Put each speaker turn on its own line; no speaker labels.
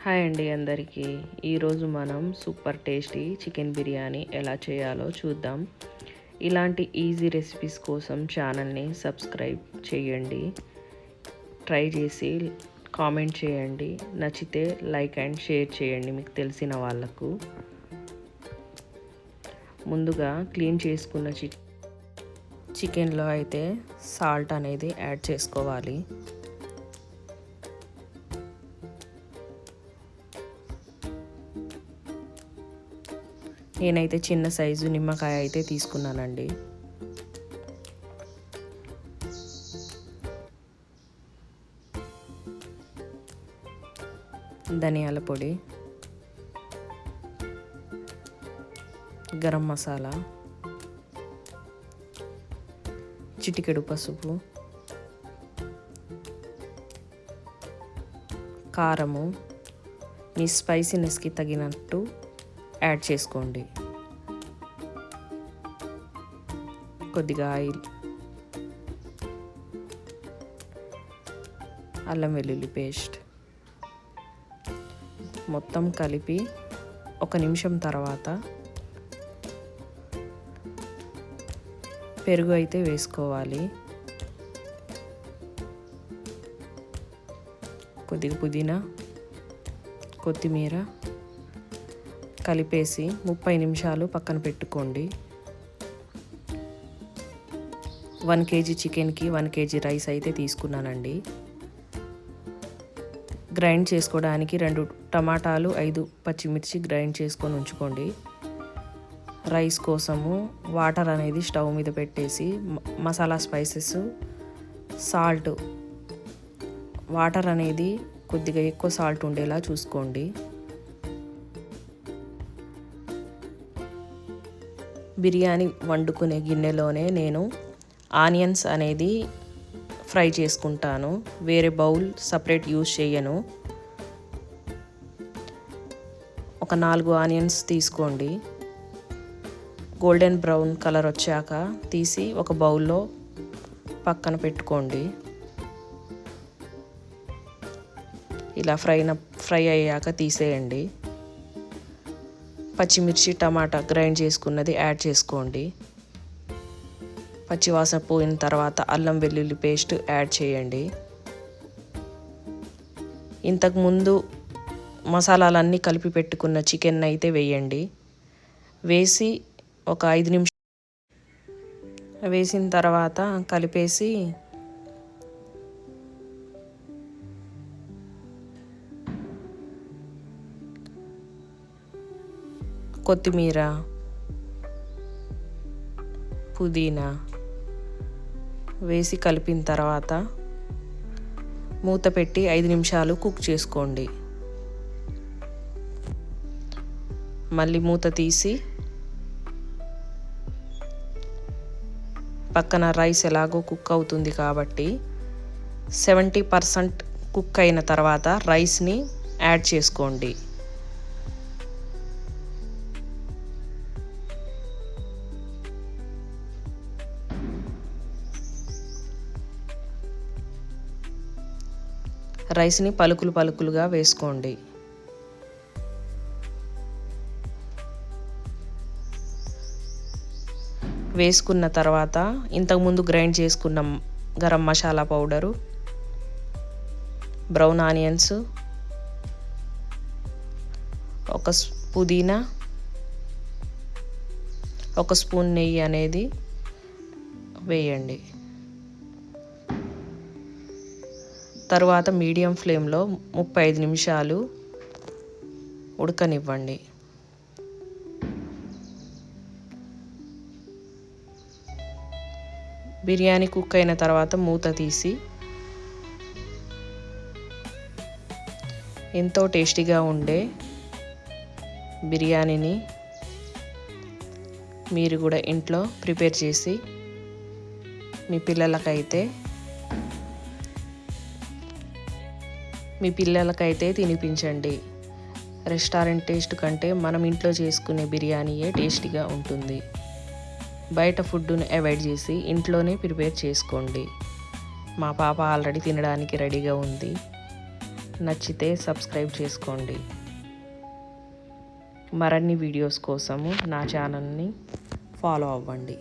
Hi అండి అందరికీ. ఈరోజు మనం సూపర్ టేస్టీ చికెన్ బిర్యానీ ఎలా చేయాలో చూద్దాం. ఇలాంటి ఈజీ రెసిపీస్ కోసం ఛానల్ని సబ్స్క్రైబ్ చేయండి. ట్రై చేసి కామెంట్ చేయండి. నచ్చితే లైక్ అండ్ షేర్ చేయండి మీకు తెలిసిన వాళ్ళకు. ముందుగా క్లీన్ చేసుకున్న చికెన్లో అయితే సాల్ట్ అనేది యాడ్ చేసుకోవాలి. నేనైతే చిన్న సైజు నిమ్మకాయ అయితే తీసుకున్నానండి. ధనియాల పొడి, గరం మసాలా, చిటికెడు పసుపు, కారము మీ స్పైసీనెస్కి తగినట్టు యాడ్ చేసుకోండి. కొద్దిగా ఆయిల్, అల్లం వెల్లుల్లి పేస్ట్ మొత్తం కలిపి 1 నిమిషం తర్వాత పెరుగు అయితే వేసుకోవాలి. కొద్దిగా పుదీనా, కొత్తిమీర కలిపేసి 30 నిమిషాలు పక్కన పెట్టుకోండి. 1 kg చికెన్కి 1 kg రైస్ అయితే తీసుకున్నానండి. గ్రైండ్ చేసుకోవడానికి 2 టమాటాలు, 5 పచ్చిమిర్చి గ్రైండ్ చేసుకొని ఉంచుకోండి. రైస్ కోసము వాటర్ అనేది స్టవ్ మీద పెట్టేసి మసాలా స్పైసెస్, సాల్ట్, వాటర్ అనేది కొద్దిగా ఎక్కువ సాల్ట్ ఉండేలా చూసుకోండి. బిర్యానీ వండుకునే గిన్నెలోనే నేను ఆనియన్స్ అనేది ఫ్రై చేసుకుంటాను. వేరే బౌల్ సపరేట్ యూజ్ చేయను. ఒక 4 ఆనియన్స్ తీసుకోండి. గోల్డెన్ బ్రౌన్ కలర్ వచ్చాక తీసి ఒక బౌల్లో పక్కన పెట్టుకోండి. ఇలా ఫ్రై అయ్యాక తీసేయండి. పచ్చిమిర్చి, టమాటా గ్రైండ్ చేసుకున్నది యాడ్ చేసుకోండి. పచ్చివాసన పోయిన తర్వాత అల్లం వెల్లుల్లి పేస్ట్ యాడ్ చేయండి. ఇంతకుముందు మసాలాలన్నీ కలిపి పెట్టుకున్న చికెన్ అయితే వేయండి. వేసి ఒక 5 నిమిషాలు వేసిన తర్వాత కలిపేసి కొత్తిమీర, పుదీనా వేసి కలిపిన తర్వాత మూత పెట్టి 5 నిమిషాలు కుక్ చేసుకోండి. మళ్ళీ మూత తీసి పక్కన రైస్ ఎలాగో కుక్ అవుతుంది కాబట్టి 70% కుక్ అయిన తర్వాత రైస్ని యాడ్ చేసుకోండి. రైస్ని పలుకులుగా వేసుకోండి. వేసుకున్న తర్వాత ఇంతకుముందు గ్రైండ్ చేసుకున్న garam masala powder, brown onions, ఒక పుదీనా, 1 స్పూన్ నెయ్యి అనేది వేయండి. తరువాత మీడియం ఫ్లేమ్లో 35 నిమిషాలు ఉడకనివ్వండి. బిర్యానీ కుక్ అయిన తర్వాత మూత తీసి ఎంతో టేస్టీగా ఉండే బిర్యానీని మీరు కూడా ఇంట్లో ప్రిపేర్ చేసి మీ పిల్లలకైతే తినిపించండి. రెస్టారెంట్ టేస్ట్ కంటే మనం ఇంట్లో చేసుకునే బిర్యానీయే టేస్టీగా ఉంటుంది. బయట ఫుడ్డును అవాయిడ్ చేసి ఇంట్లోనే ప్రిపేర్ చేసుకోండి. మా పాప ఆల్రెడీ తినడానికి రెడీగా ఉంది. నచ్చితే సబ్స్క్రైబ్ చేసుకోండి. మరిన్ని వీడియోస్ కోసము నా ఛానల్ని ఫాలో అవ్వండి.